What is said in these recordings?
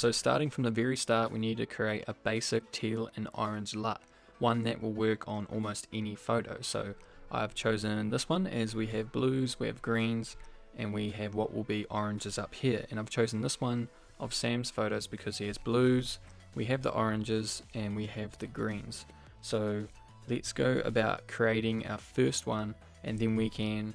So starting from the very start, we need to create a basic teal and orange LUT, one that will work on almost any photo. So I've chosen this one as we have blues, we have greens, and we have what will be oranges up here. And I've chosen this one of Sam's photos because he has blues, we have the oranges, and we have the greens. So let's go about creating our first one, and then we can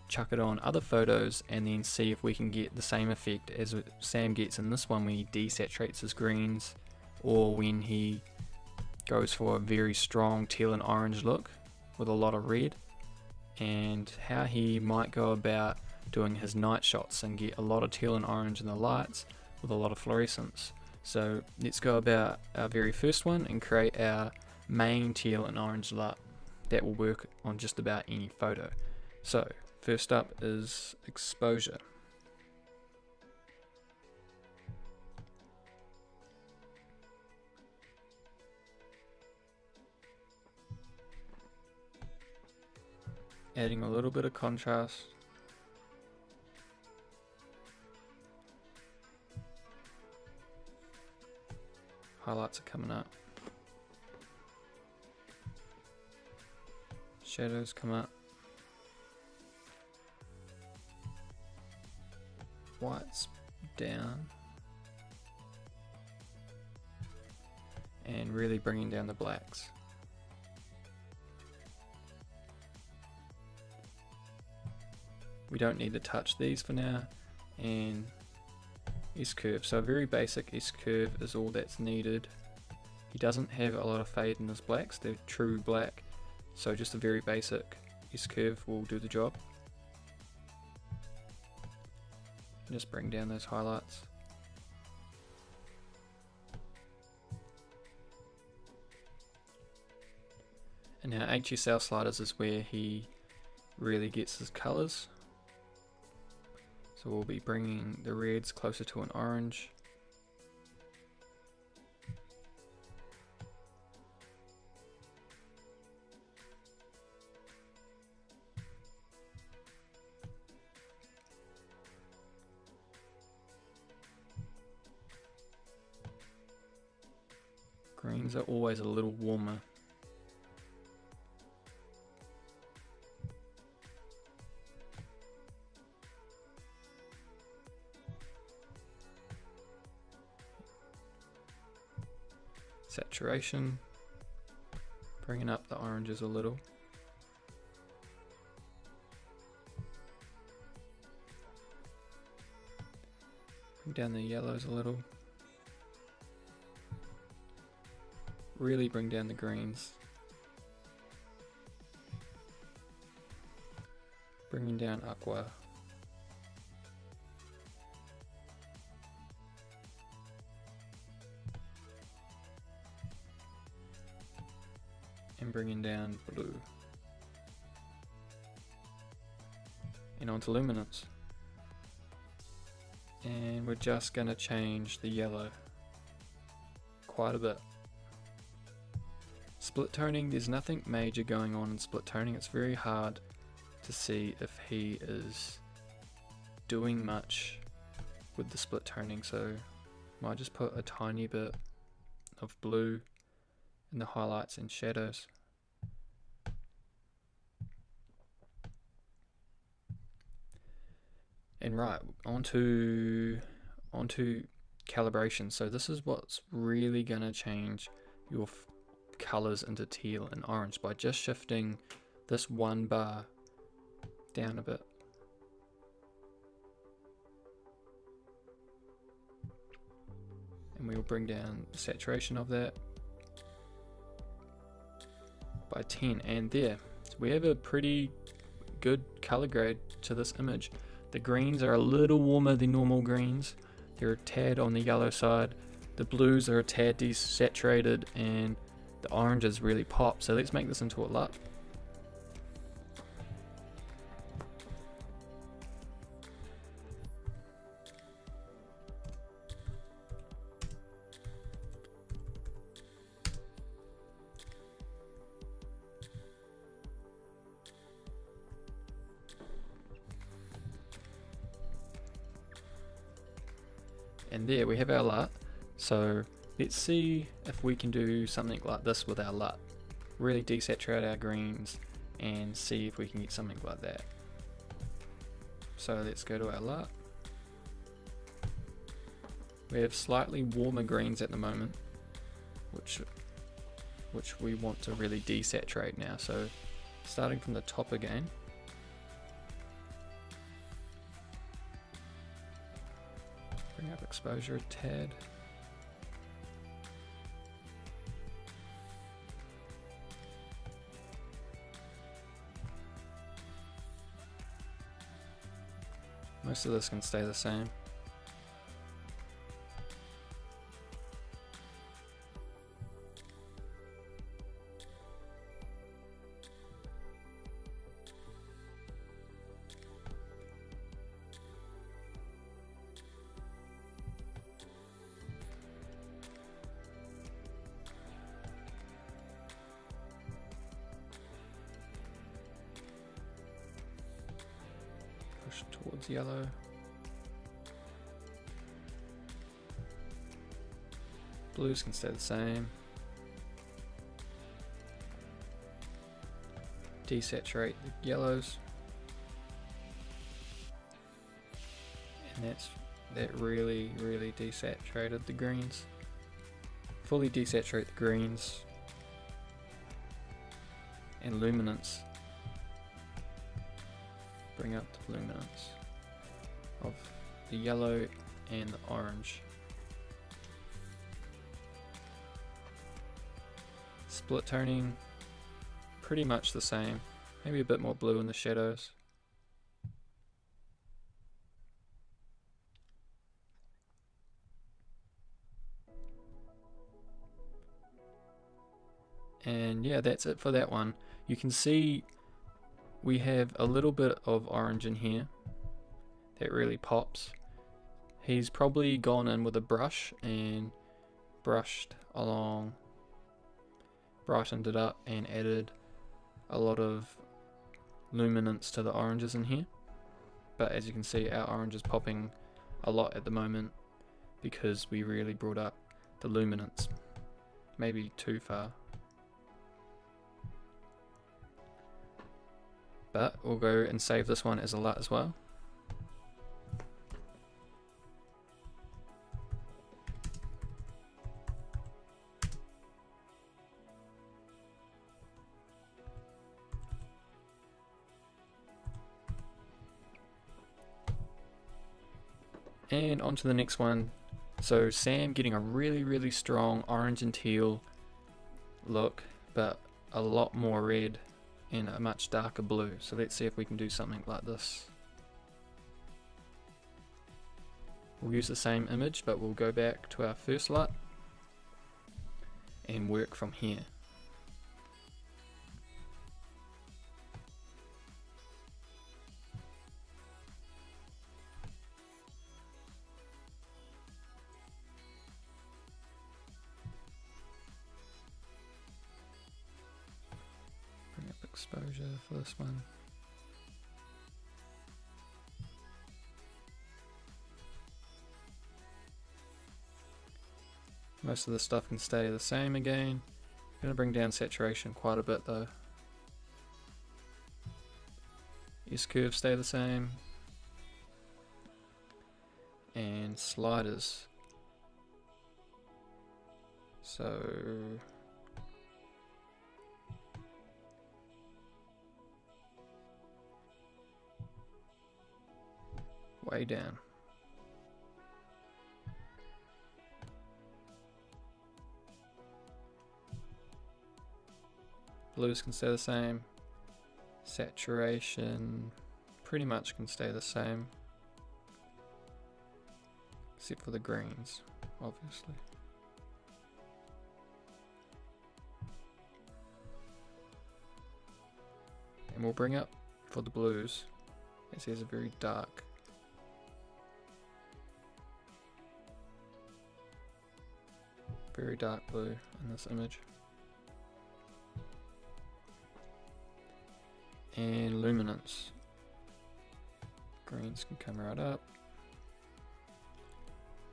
chuck it on other photos and then see if we can get the same effect as Sam gets in this one when he desaturates his greens, or when he goes for a very strong teal and orange look with a lot of red, and how he might go about doing his night shots and get a lot of teal and orange in the lights with a lot of fluorescence. So let's go about our very first one and create our main teal and orange LUT that will work on just about any photo. So first up is exposure. Adding a little bit of contrast. Highlights are coming up. Shadows come up. Whites down. And really bringing down the blacks. We don't need to touch these for now. And S-curve, so a very basic S-curve is all that's needed. He doesn't have a lot of fade in his blacks, they're true black, so just a very basic S-curve will do the job. Just bring down those highlights. And now HSL sliders is where he really gets his colours. So we'll be bringing the reds closer to an orange. Greens are always a little warmer. Saturation, bringing up the oranges a little. Bring down the yellows a little. Really bring down the greens. Bringing down aqua. And bringing down blue. And onto luminance. And we're just going to change the yellow quite a bit. Split toning, there's nothing major going on in split toning. It's very hard to see if he is doing much with the split toning, so I might just put a tiny bit of blue in the highlights and shadows. And right, onto calibration. So this is what's really going to change your colors into teal and orange by just shifting this one bar down a bit. And we will bring down the saturation of that by 10, and there. So we have a pretty good color grade to this image. The greens are a little warmer than normal greens. They're a tad on the yellow side. The blues are a tad desaturated, and the oranges really pop. So let's make this into a LUT. And there we have our LUT. So let's see if we can do something like this with our LUT. Really desaturate our greens and see if we can get something like that. So let's go to our LUT. We have slightly warmer greens at the moment, which we want to really desaturate now. So starting from the top again. Bring up exposure a tad. Most of this can stay the same. Push towards yellow. Blues can stay the same. Desaturate the yellows. And that really desaturated the greens. Fully desaturate the greens and luminance. Bring up the luminance of the yellow and the orange. Split toning, pretty much the same. Maybe a bit more blue in the shadows. And yeah, that's it for that one. You can see we have a little bit of orange in here that really pops. He's probably gone in with a brush and brushed along, brightened it up and added a lot of luminance to the oranges in here. But as you can see, our orange is popping a lot at the moment because we really brought up the luminance, maybe too far. But we'll go and save this one as a LUT as well. And on to the next one. So Sam getting a really strong orange and teal look, but a lot more red and a much darker blue. So let's see if we can do something like this. We'll use the same image, but we'll go back to our first LUT and work from here. Exposure for this one. Most of the stuff can stay the same again. I'm going to bring down saturation quite a bit though. S-curves stay the same. And sliders. So way down. Blues can stay the same. Saturation pretty much can stay the same, except for the greens, obviously. And we'll bring up for the blues, as there's a very dark blue in this image. And luminance. Greens can come right up.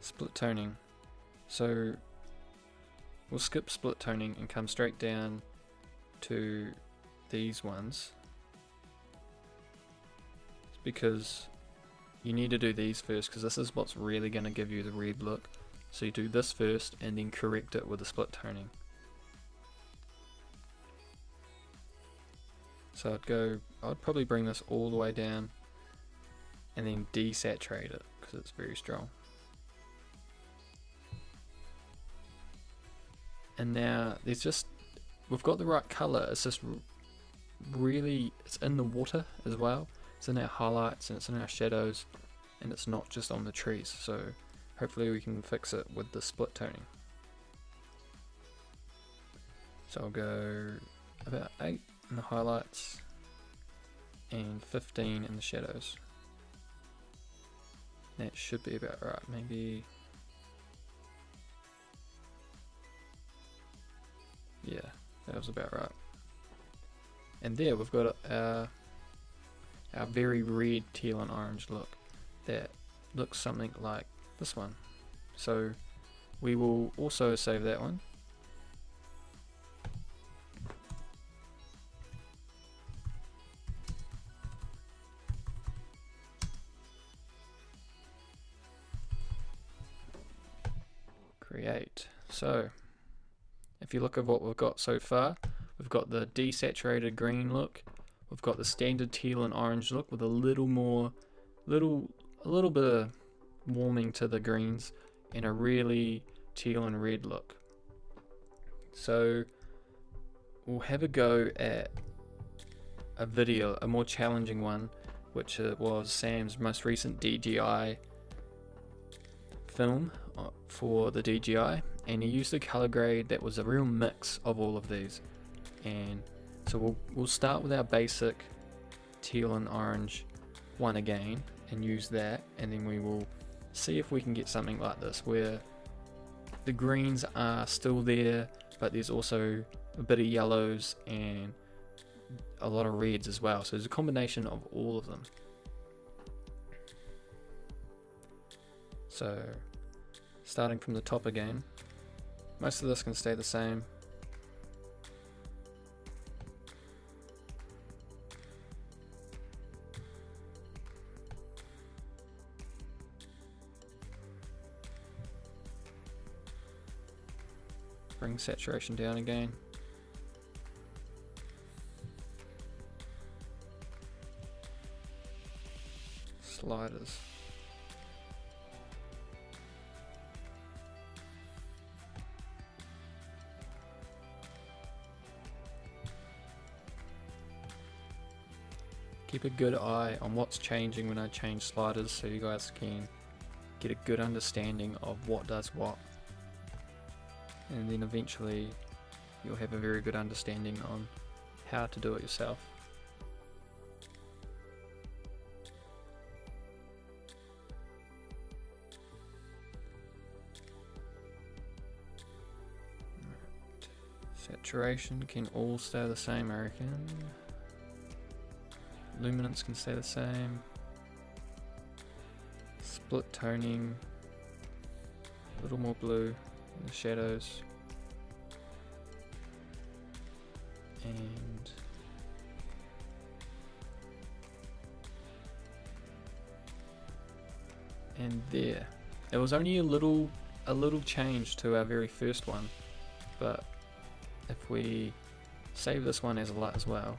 Split toning. So we'll skip split toning and come straight down to these ones, because you need to do these first, because this is what's really going to give you the red look. So you do this first and then correct it with the split toning. So I'd probably bring this all the way down and then desaturate it because it's very strong. And now we've got the right color. It's just really, it's in the water as well. It's in our highlights and it's in our shadows, and it's not just on the trees. So hopefully we can fix it with the split toning. So I'll go about 8 in the highlights and 15 in the shadows. That should be about right. Maybe, yeah, that was about right. And there we've got our very red, teal and orange look that looks something like this one. So we will also save that one. Create. So if you look at what we've got so far, we've got the desaturated green look, we've got the standard teal and orange look with a little bit of warming to the greens, and a really teal and red look. So we'll have a go at a video, a more challenging one, which was Sam's most recent DJI film for the DJI, and he used a color grade that was a real mix of all of these. And so we'll start with our basic teal and orange one again and use that, and then we will see if we can get something like this where the greens are still there, but there's also a bit of yellows and a lot of reds as well. So there's a combination of all of them. So starting from the top again, most of this can stay the same. Bring saturation down again. Sliders. Keep a good eye on what's changing when I change sliders, so you guys can get a good understanding of what does what. And then eventually you'll have a very good understanding on how to do it yourself. Saturation can all stay the same, I reckon. Luminance can stay the same. Split toning, a little more blue in the shadows. And there. It was only a little change to our very first one, but if we save this one as a light as well,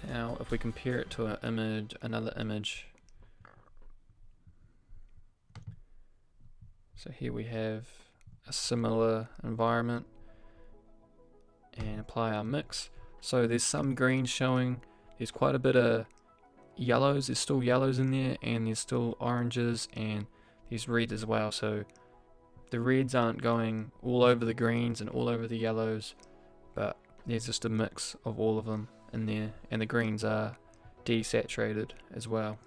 now if we compare it to another image, so here we have a similar environment, and apply our mix. So there's some greens showing, there's quite a bit of yellows, there's still yellows in there, and there's still oranges, and there's reds as well. So the reds aren't going all over the greens and all over the yellows, but there's just a mix of all of them in there, and the greens are desaturated as well.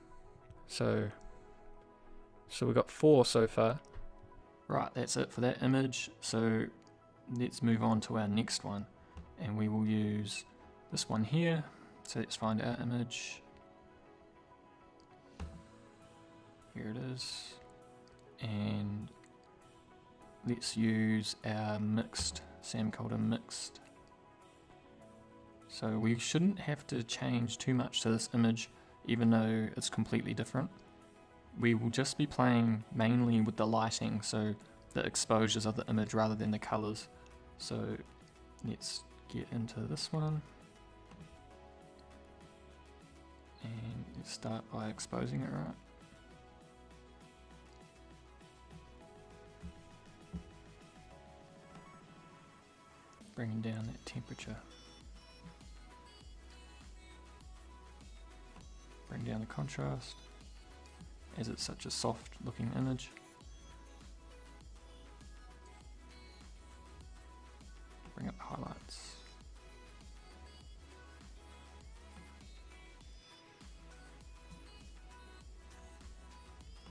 So So we've got 4 so far. Right, that's it for that image. So let's move on to our next one, and we will use this one here. So let's find our image. Here it is. And let's use our mixed, Sam Calder mixed. So we shouldn't have to change too much to this image, even though it's completely different. We will just be playing mainly with the lighting, so the exposures of the image rather than the colors. So let's get into this one. And let's start by exposing it right. Bringing down that temperature. Bring down the contrast, as it's such a soft looking image. Bring up the highlights.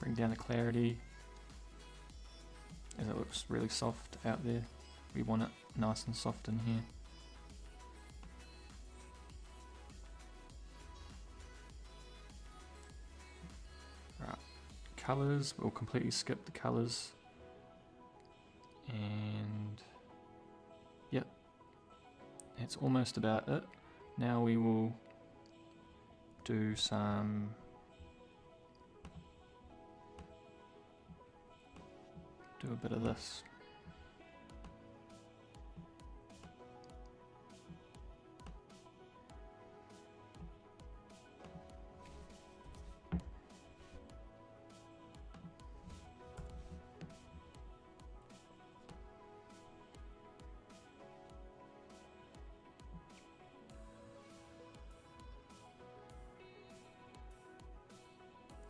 Bring down the clarity, as it looks really soft out there. We want it nice and soft in here. Right, colors, we'll completely skip the colors. And yep, that's almost about it. Now we will do a bit of this.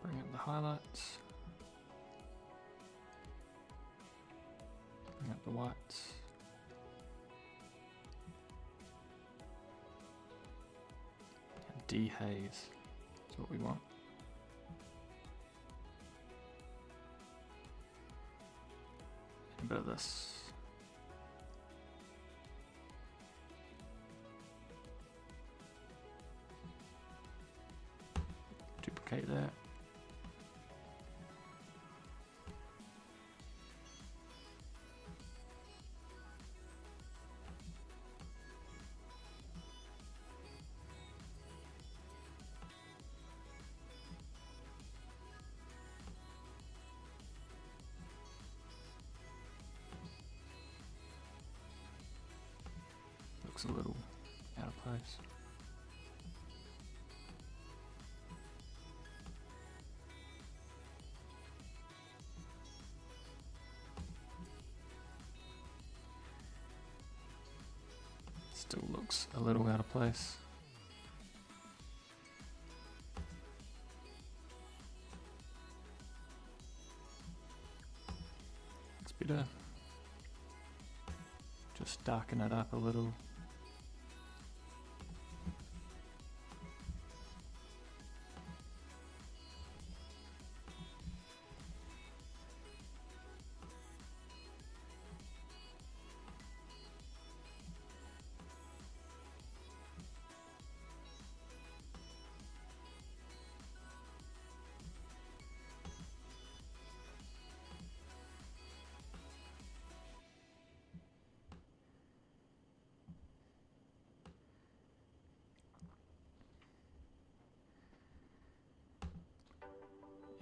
Bring up the highlights. Bring up the whites. And dehaze is what we want. And a bit of this. Duplicate that. Looks a little out of place. Still looks a little out of place. Looks better. Just darken it up a little.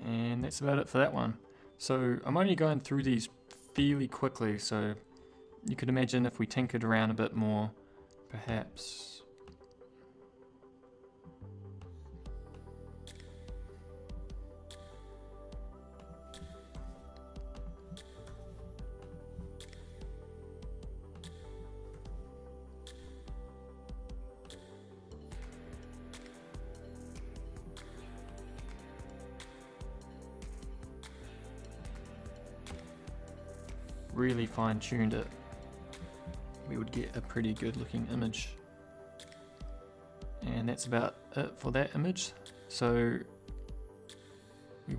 And that's about it for that one. So I'm only going through these fairly quickly, so you could imagine if we tinkered around a bit more, perhaps. Really fine-tuned it, we would get a pretty good looking image. And that's about it for that image. So we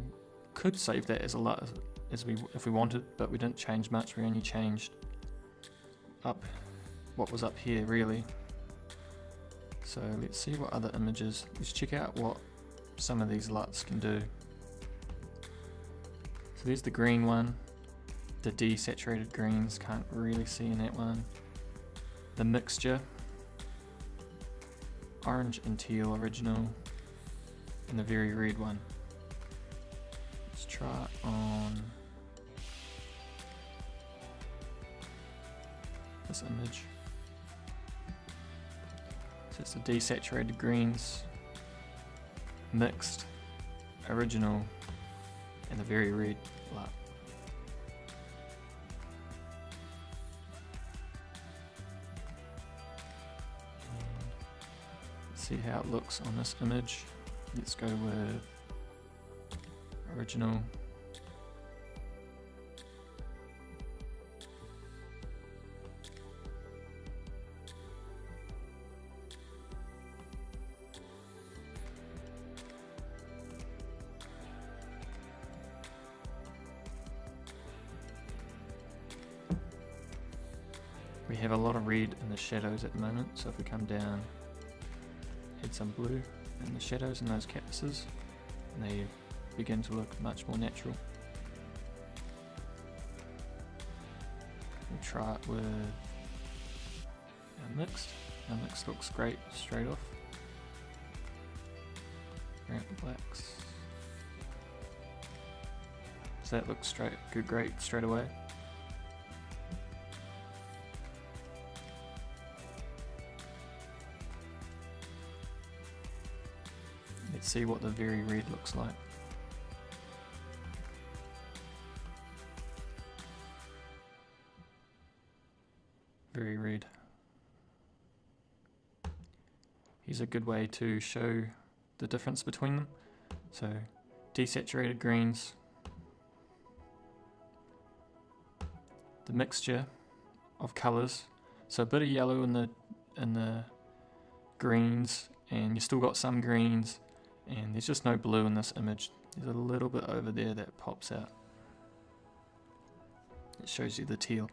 could save that as a LUT if we wanted, but we didn't change much. We only changed up what was up here really. So let's see what other images. Let's check out what some of these LUTs can do. So there's the green one. The desaturated greens, can't really see in that one. The mixture, orange and teal original, and the very red one. Let's try it on this image. So it's the desaturated greens, mixed, original, and the very red LUT. See how it looks on this image. Let's go with original. We have a lot of red in the shadows at the moment, so if we come down, add some blue in the shadows in those cactuses, and they begin to look much more natural. We'll try it with our mixed. Our mixed looks great straight off. Bring up the blacks. So that looks great straight away. Let's see what the very red looks like. Very red. Here's a good way to show the difference between them. So desaturated greens, the mixture of colours. So a bit of yellow in the greens, and you still got some greens. And there's just no blue in this image. There's a little bit over there that pops out. It shows you the teal.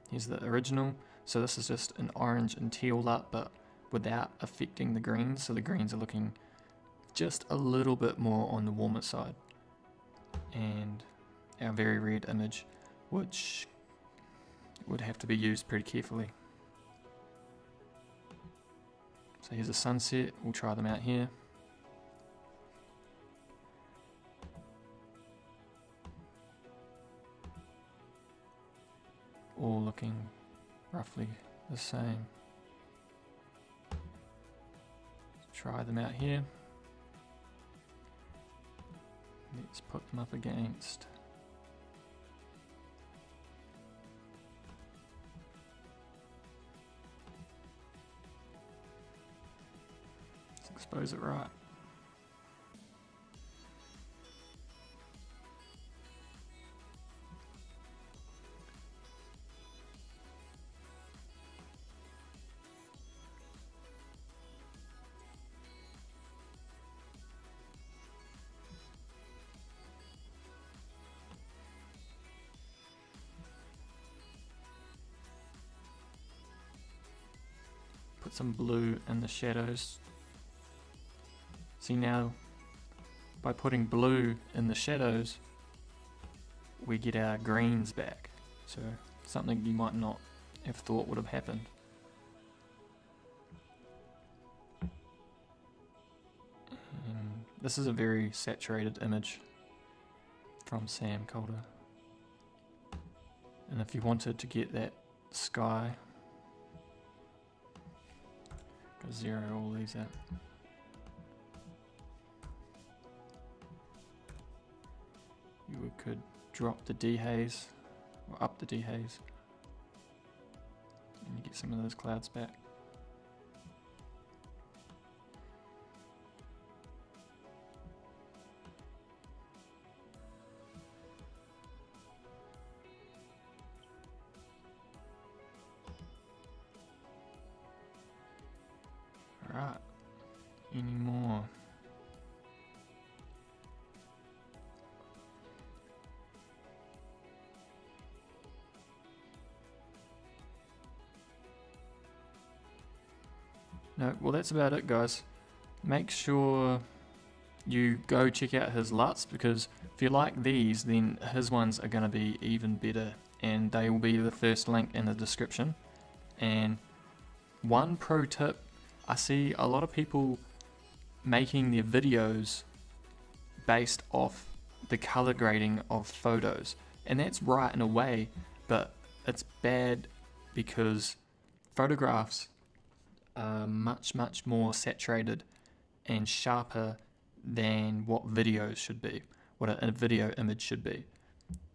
Here's the original. So this is just an orange and teal LUT, but without affecting the greens. So the greens are looking just a little bit more on the warmer side. And our very red image, which would have to be used pretty carefully. So here's a sunset. We'll try them out here. All looking roughly the same. Try them out here. Let's put them up against let's expose it right. Put some blue in the shadows. See now, by putting blue in the shadows, we get our greens back. So something you might not have thought would have happened. And this is a very saturated image from Sam Calder. And if you wanted to get that sky, go zero all these out. You could drop the dehaze, or up the dehaze, and you get some of those clouds back. Right, any more? No, well that's about it guys. Make sure you go check out his LUTs, because if you like these, then his ones are going to be even better, and they will be the first link in the description. And one pro tip, I see a lot of people making their videos based off the color grading of photos, and that's right in a way, but it's bad because photographs are much more saturated and sharper than what videos should be, what a video image should be.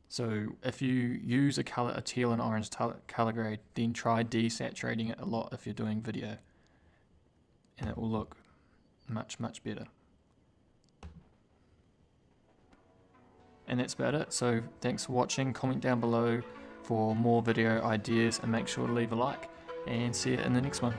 So if you use a teal and orange color grade, then try desaturating it a lot if you're doing video, and it will look much better. And that's about it. So thanks for watching. Comment down below for more video ideas, and make sure to leave a like, and see you in the next one.